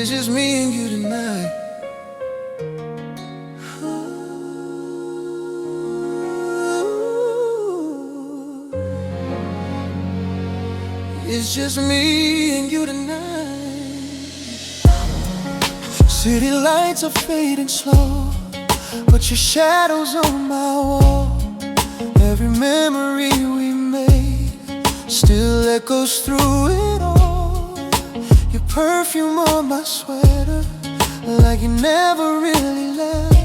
It's just me and you tonight. It's just me and you tonight. City lights are fading slow, but your shadow's on my wall. Every memory we made still echoes through it all. Your perfume on my sweater, like you never really left.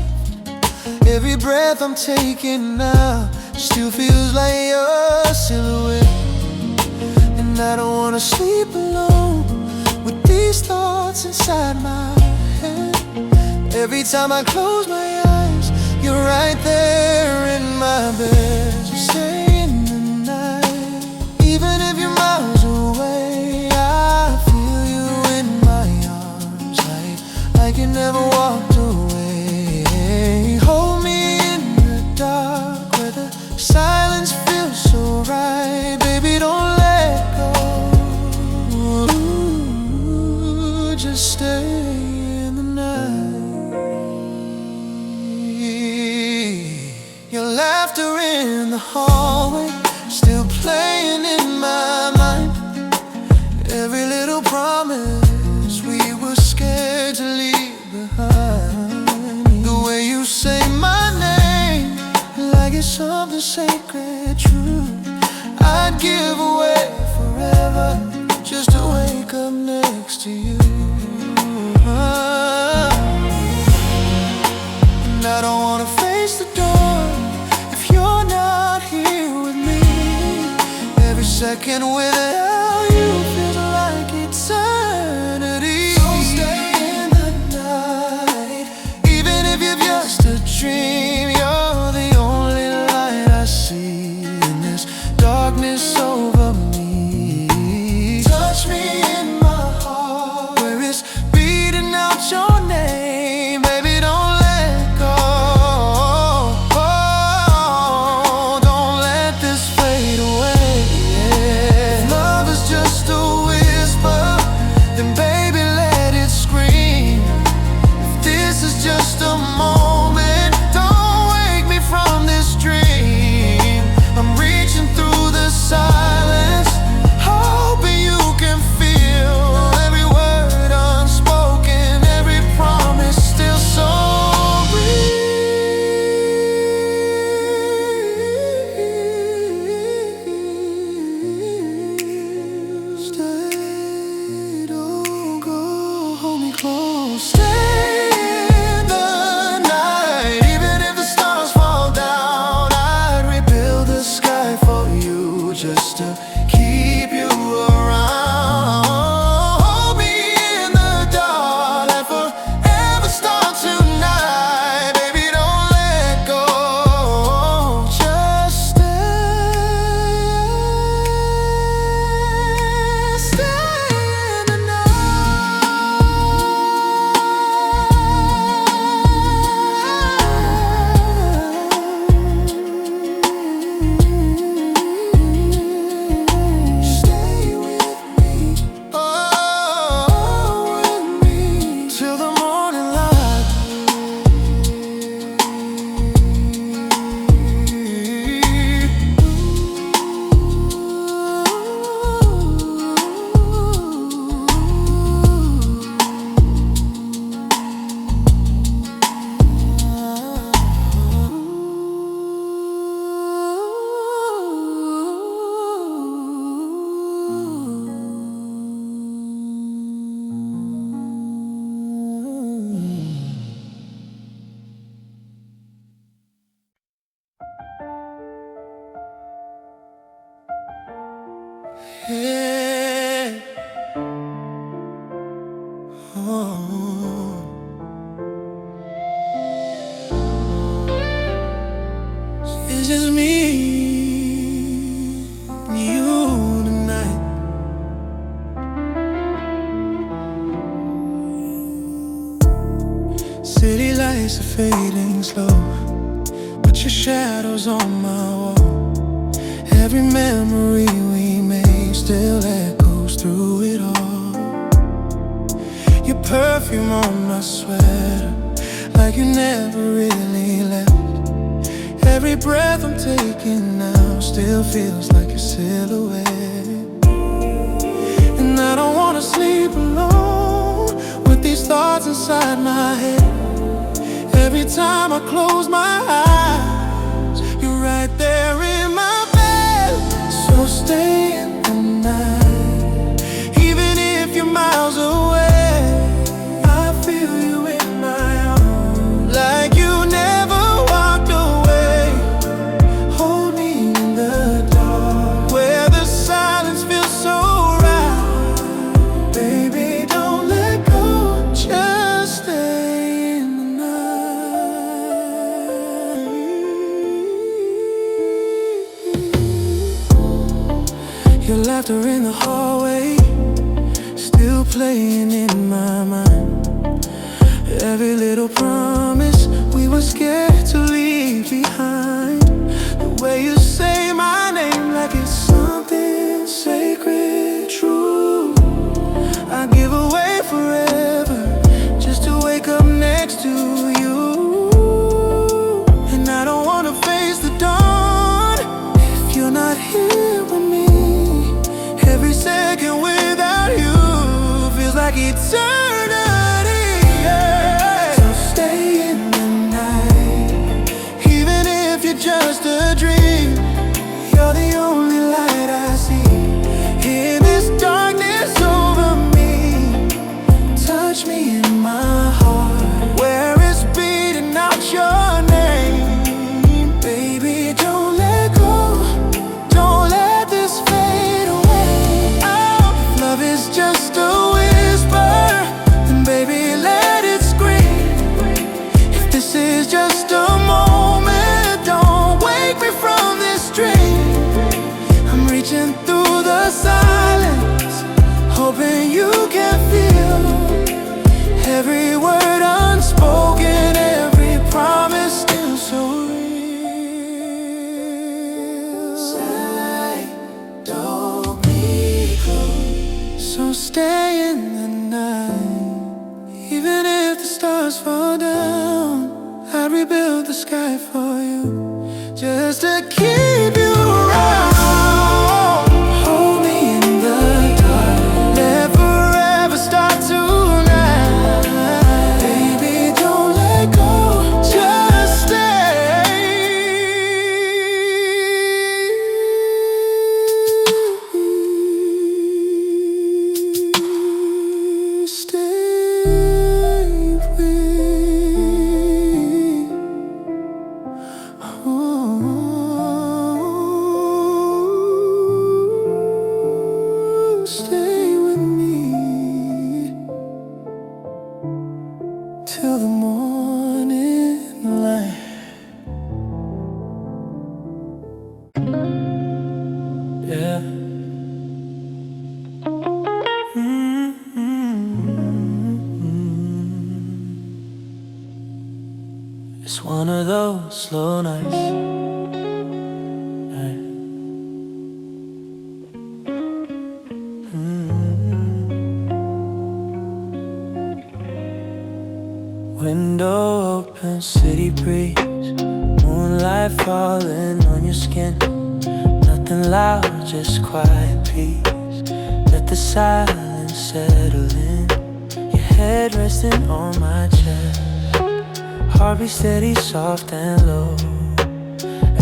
Every breath I'm taking now still feels like your silhouette. And I don't wanna sleep alone with these thoughts inside my head. Every time I close my eyes, you're right there in my bed. You stay in the night, even if you're miles away. I feel you in my arms, like you never walked away. Hold me in the dark, where the silence feels so right. Baby, don't let go. Ooh, just stay in the night. Your laughter in the hallway, still playing in my mind. Every little promise we were scared to leave behind. The way you say my name, like it's something sacred, true. I'd give away forever just to wake up next to you. And I don't wanna face the door if you're not here with me. Every second without you feels like eternity. So stay in the night, even if you're just a dream. You're the only light I see in this darkness over me. Touch me in my heart, where it's beating out your name. Baby, don't let go. Oh, don't let this fade away. If love is just a whisper, then baby, let it scream. If this is just a moment, don't wake me from this dream. I'm reaching through the silence, hoping you can feel every word unspoken, every promise still so real. Stay, don't go, hold me close. Stay in the night, even if the stars fall down. I'd rebuild the sky for you just to keep you around. Hold me in the dark, let forever start tonight. Baby, don't let go. Just stay in the night. Stay with me, oh, with me till the morning light. Yeah. Oh. It's just me and you tonight. City lights are fading slow, but your shadow's on my wall. Every memory we made still echoes through it all. Your perfume on my sweater, like you never really left. Every breath I'm taking now still feels like your silhouette. And I don't wanna sleep alone with these thoughts inside my head. Every time I close my eyes, you're right there in my bed. So stay in the night, even if you're miles away. I feel you in my arms, like you never walked away. Hold me in the dark, where the silence feels so right. Baby, don't let go, just stay in the night. Your laughter in the hallway, still playing in my mind. Every little promise we were scared to leave behind. The way you say my name like it's something sacred, true. I'd give away forever just to wake up next to you. And I don't wanna face the dawn if you're not here with me. Every second without you feels like eternity, yeah. So stay in the night, even if you're just a dream. You're the only light I see in this darkness over me. Touch me in my heart, where it's beating out your name. Baby, don't let go, don't let this fade away. Oh, if love is just a whisper, then baby, let it scream. If this is just a moment, don't wake me from this dream. I'm reaching through the silence, hoping you can feel every word unspoken, every promise still so real. Say, don't be close. So stay in the night, even if the stars fall down. I'd rebuild the sky for you, just to keep you around. Hold me in the dark, let forever start tonight. Baby, don't let go, just stay. Stay with me. Stay with me till the morning light. Yeah. It's one of those slow nights. Window open, city breeze, moonlight falling on your skin. Nothing loud, just quiet peace. Let the silence settle in. Your head resting on my chest, heartbeat steady, soft and low.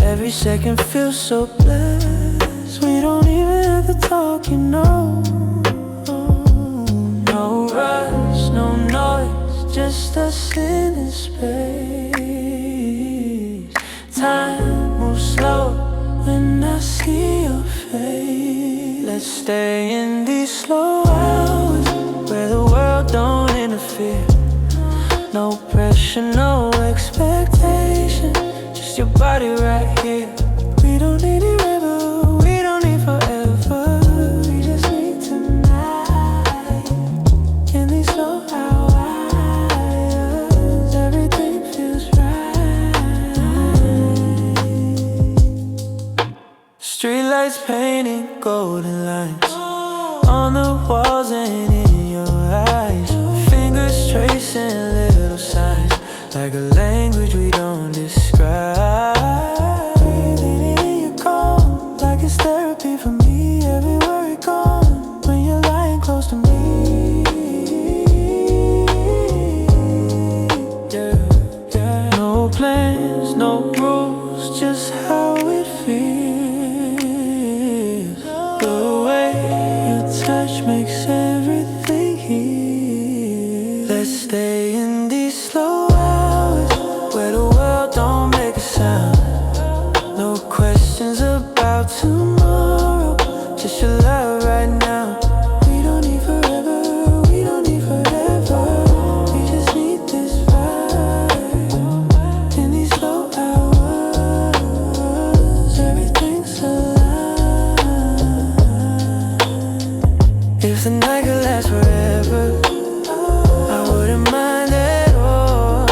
Every second feels so blessed. We don't even have to talk, you know. No rush, no noise, just us in this space. Time moves slow when I see your face. Let's stay in these slow hours, where the world don't interfere. No pressure, no expectation, just your body right here. We don't need forever, we don't need forever. We just need tonight. In these slow hours, everything feels right. Streetlights painting golden lines on the walls and in your eyes. like a language we don't describe. Breathing in your calm, like it's therapy for me. Every worry gone when you're lying close to me. Yeah, yeah. No plans, no rules, just how it feels. The way your touch makes everything heal. Let's stay in these slow hours where the world don't make a sound. No questions about tomorrow, just your love right now. We don't need forever, we don't need forever. We just need this right in these slow hours. Everything's alive. If the night could last forever, I wouldn't mind at all.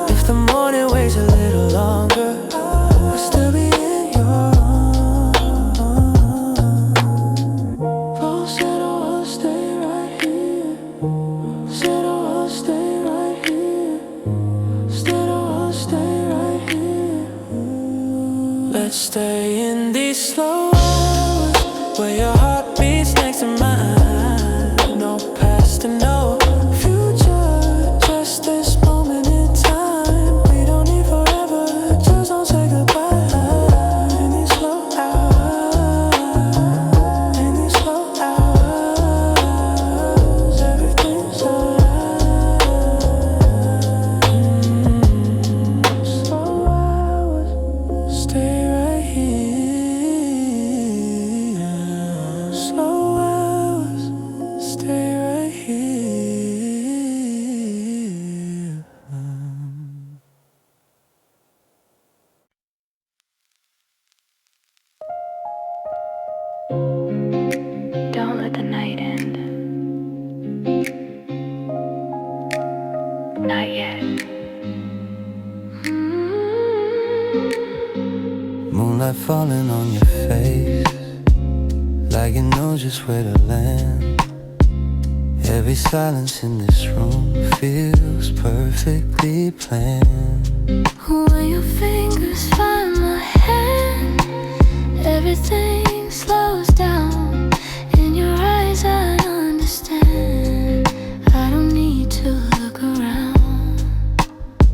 If the morning waits a little longer, I'll still be in your arms. Paul said, oh, I'll stay right here. Said, oh, I'll stay right here. Said, oh, I'll stay right here. Let's stay in these slow hours where your heart beats next to mine. No past and no future, just this moment in time. We don't need forever, just don't say goodbye. In these slow hours, in these slow hours, everything's alright. Slow hours, stay right here. Slow hours, stay right here. Don't let the night end. Not yet. Moonlight falling on your face, like you know just where to land. Every silence in this room feels perfectly planned. When your fingers find my hand, everything slows down. In your eyes I understand. I don't need to look around.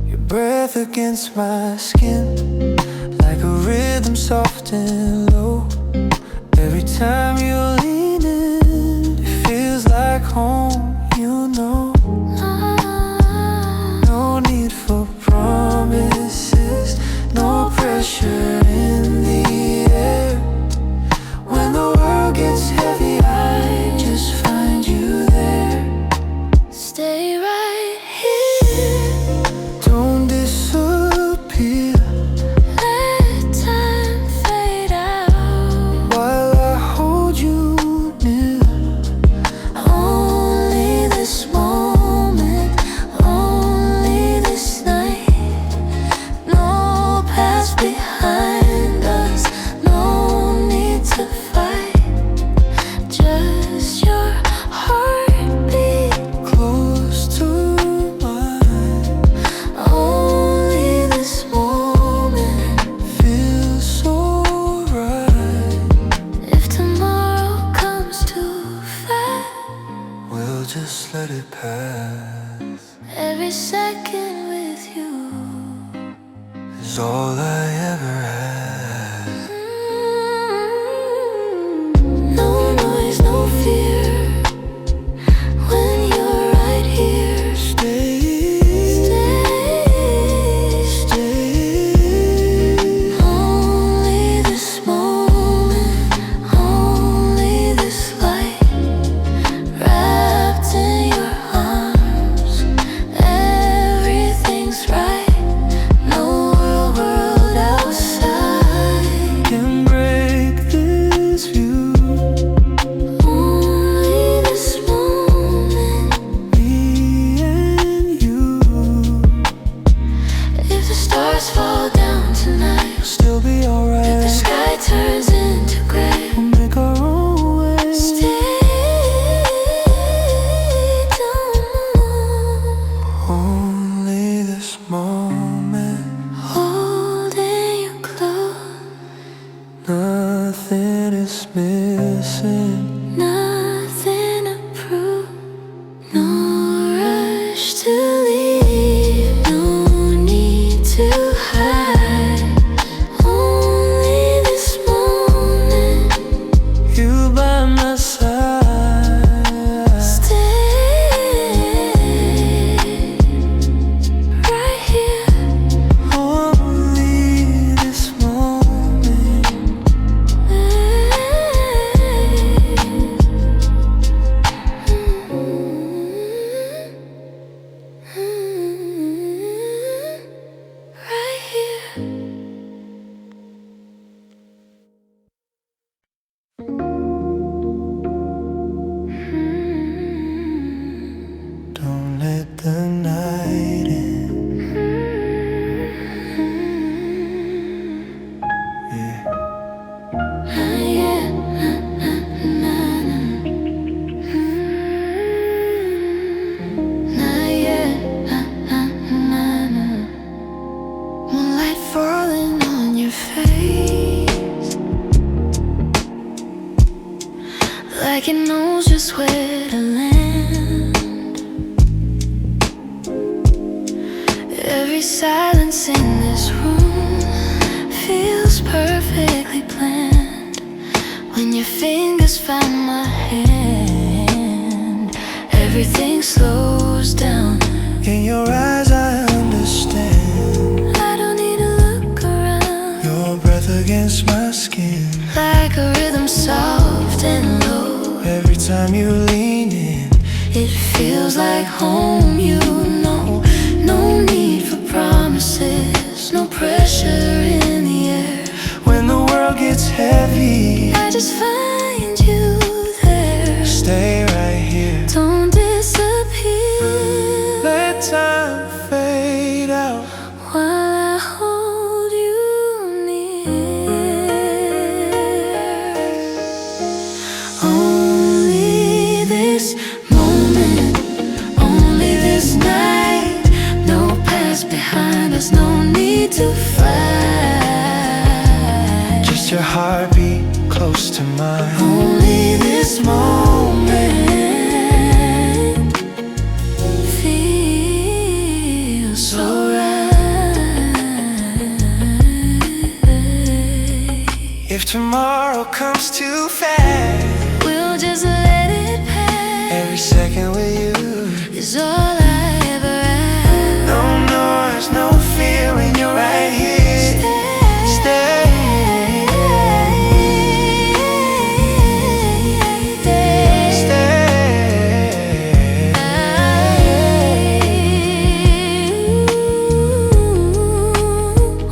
Your breath against my skin, like a rhythm soft and low. Every time you lean in, it feels like home, you know. No need for promises, no pressure in the air. When the world gets heavy, I just find you there. Stay right here. Don't disappear Let time fade out. while I hold you near. Only this moment, only this night. No past behind us, no need to fight. Just your heartbeat, Close to mine, only this moment. feels so right. If tomorrow comes too fast, We'll just let it pass. every second with you. Is all I ever had. No noise, no fear. When you're right here, Stay, stay. Only this moment, only this light. Wrapped in your arms, everything's right. No world outside. can break this view. Only this moment. Me and you, If the stars fall down tonight, still be if the alright. sky turns into gray, We'll make our own way. stay. Don't move. Only where to land. Every silence in this room feels perfectly planned. When your fingers find my hand, everything slows down. In your eyes I understand. I don't need to look around. Your breath against my skin, Like a rhythm soft and low. every time you lean in, It feels like home, you know. No need for promises, no pressure in the air. when the world gets heavy, I just find you there. stay right here. Don't disappear. Let time fade out. While I hold you near. Only this moment, only this night. No past behind us, no need to fight. Just your heartbeat close to mine. Only this moment feels so right. If tomorrow comes too fast, We'll just let it pass. every second with you, Is all I ever ask. no noise, no fear when you're right here. Stay.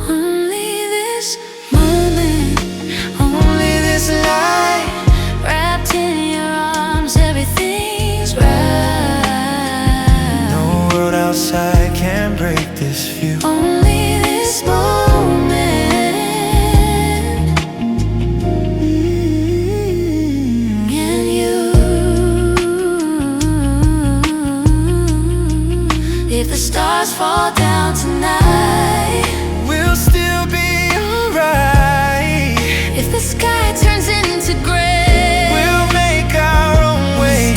Only this moment, only this light. Wrapped in your arms, everything's right. No world outside can break this view. Only this moment, and you. If the stars fall down tonight, We'll still be alright. if the sky turns into gray, We'll make our own way.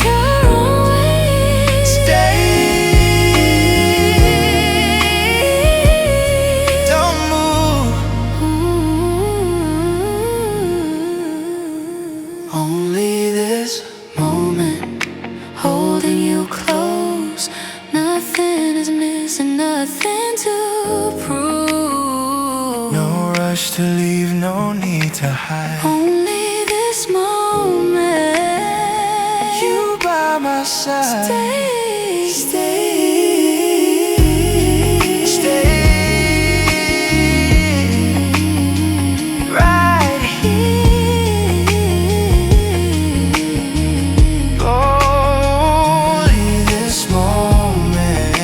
Stay. Don't move. Only this moment, holding you close. Nothing is missing, nothing to prove. No rush to leave, no need to hide. Only this moment, You by my side. stay, stay. Stay right here. Only this moment.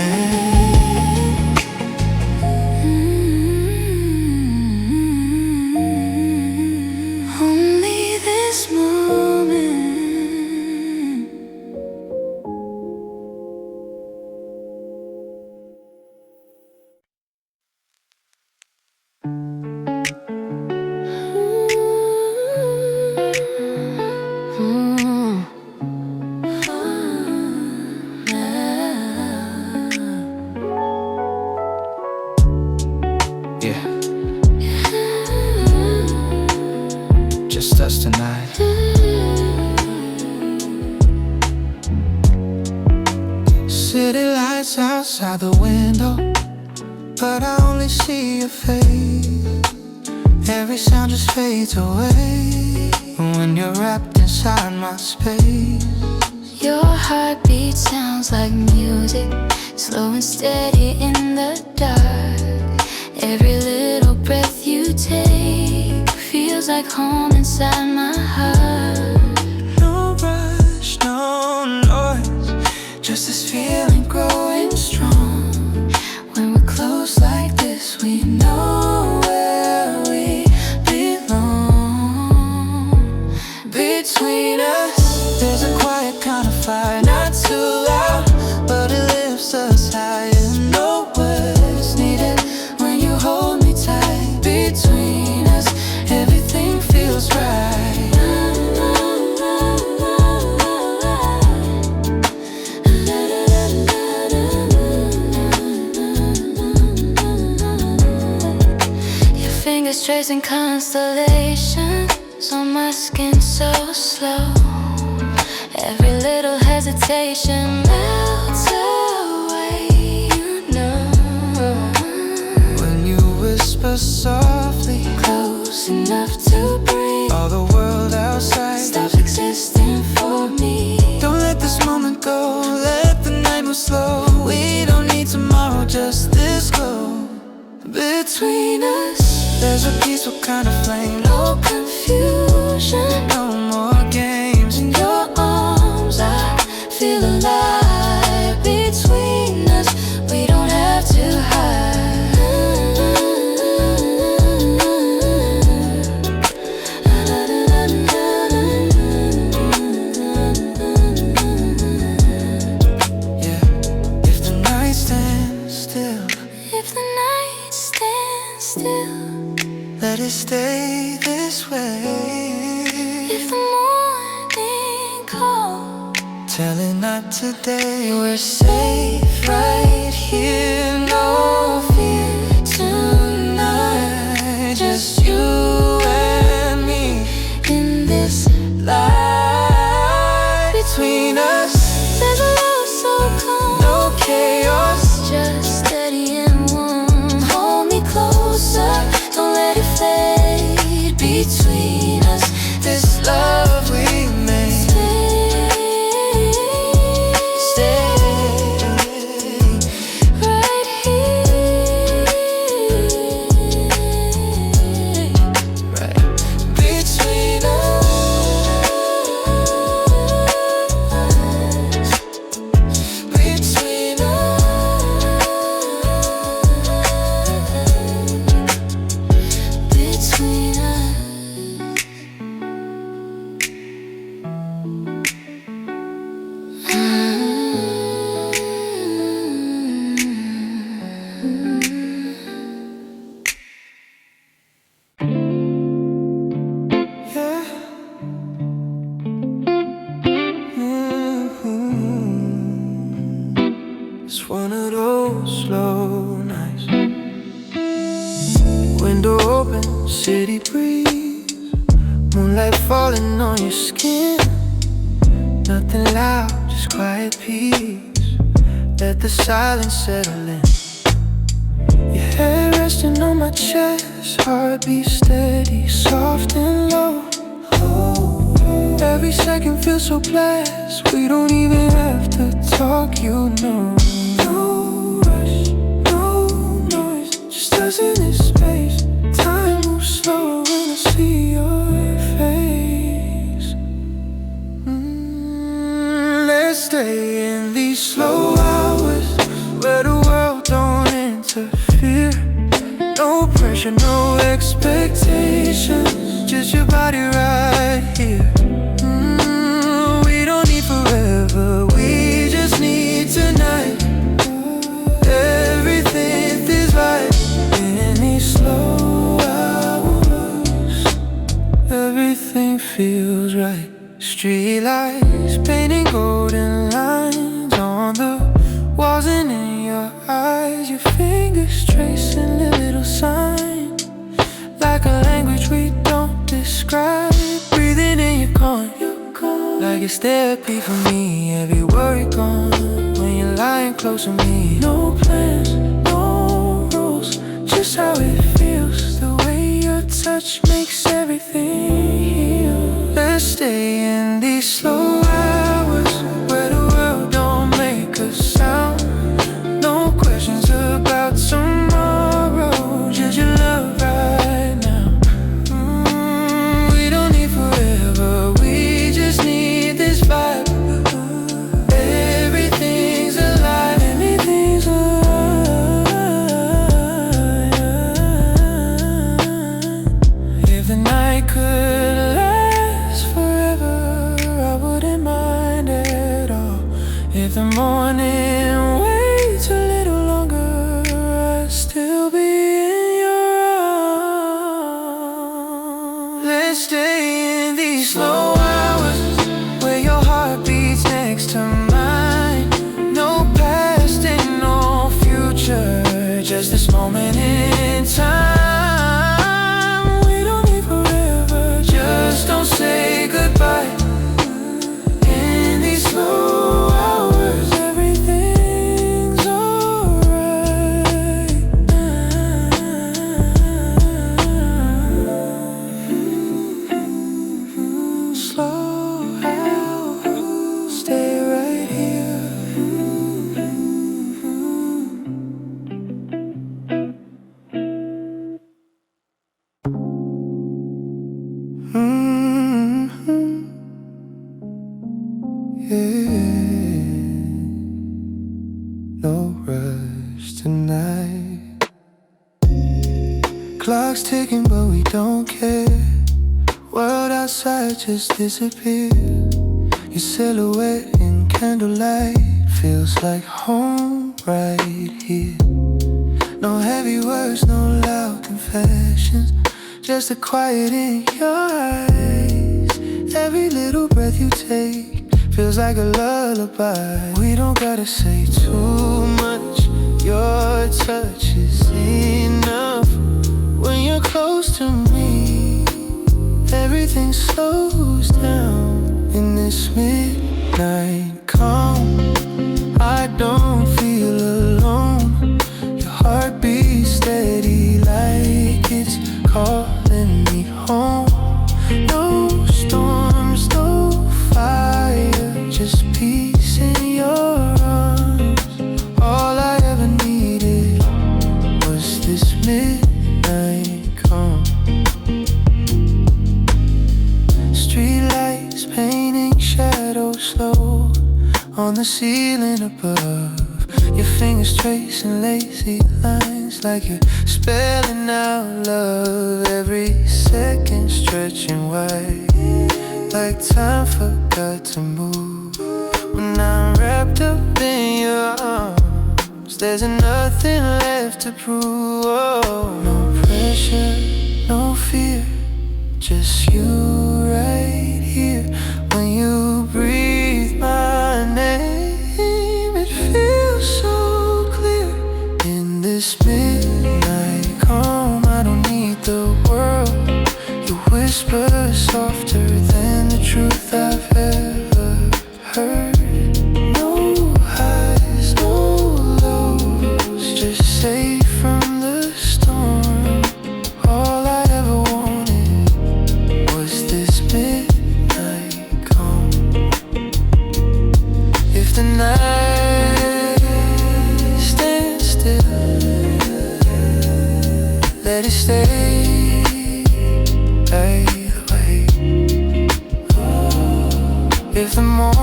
Only this moment. Yeah, just us tonight. City lights outside the window, but I only see your face. Every sound just fades away when you're wrapped inside my space. Your heartbeat sounds like music, slow and steady in the dark. Every little breath you take feels like home inside my heart. No rush, no noise, just this feeling growing strong. When we're close like this, we know where we belong. Between us, there's a quiet kind of fire, not too loud, but it lifts us higher. No words needed when you hold me tight. Between us, everything feels right. fingers tracing constellations on my skin so slow. Every little hesitation melts away, you know. When you whisper softly, Close enough to breathe, all the world outside stop existing for me. Don't let this moment go, let the night move slow. We don't need tomorrow, just this glow. Between us, there's a peaceful kind of flame. No confusion, No more games. in your arms I feel alive. Between us, we don't have to hide. Yeah, if the night stands still, If the night stands still, let it stay this way. if the morning calls, Tell it not today, we're safe right here. No fear tonight, just you and me in this light. Between us, there's a love so calm, no chaos. just steady and warm. Hold me closer, don't let it fade. Between us, This love we made, stay right here. right between us. Between Between us. Yeah. It's one of those slow nights. Window open, city breeze, moonlight falling on your skin. Nothing loud, just quiet peace. Let the silence settle in. Your head resting on my chest, heartbeat steady, soft and low. Every second feels so blessed. We don't even have to talk, you know. No rush, no noise, just us in this space. Time moves slow when I see your face. Let's stay in these slow hours where the world don't interfere. No pressure, no expectations, just your body right here. We don't need forever, we just need tonight. Everything feels right in these slow hours. Everything feels right. Street lights painting golden lines on the walls and in your eyes. Your fingers tracing a little sign, like a language we don't describe. Breathing in your calm, like it's therapy for me. Every worry gone when you're lying close to me. No plans, no rules, just how it feels. The way your touch makes everything heal. Let's stay in these slow hours where the world don't make a sound. No questions about tomorrow, just your love right now. We don't need forever, we just need this vibe. Everything's alive, everything's alive. If the night could last forever, I wouldn't mind at all. If the morning waits a little longer, I'd still be in your arms. Let's stay in these slow hours where your heart beats next to mine. No past and no future, just this moment in time. clock's ticking but we don't care. World outside just disappeared. Your silhouette in candlelight feels like home right here. No heavy words, no loud confessions, just the quiet in your eyes. Every little breath you take feels like a lullaby. We don't gotta say too much, your touch is enough. When you're close to me, everything slows down. In this midnight calm, I don't feel alone. Your heart beats steady like it's calling me home. No storms, no fire, just peace in your arms. All I ever needed was this midnight calm. Streetlights painting shadows slow on the ceiling above. Your fingers tracing lazy lines like you're spelling out love. Every second stretching wide, like time forgot to move. When I'm wrapped up in your arms, there's nothing left to prove. Oh, no pressure, no fear, just you right here. When you breathe my name, it feels so clear. In this midnight calm, I don't need the world. You whisper softer than the truth I've ever heard. No highs, no lows, just safe from the storm. All I ever wanted was this midnight calm. If the night stands still, let it stay that way. If the morning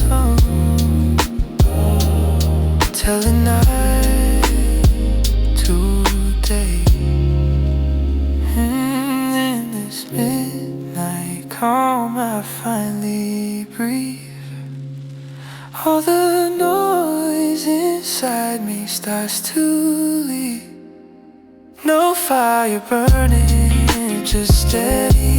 comes, tell the night today. In this midnight calm, I finally breathe. All the noise inside me starts to leave. No fire burning, just steady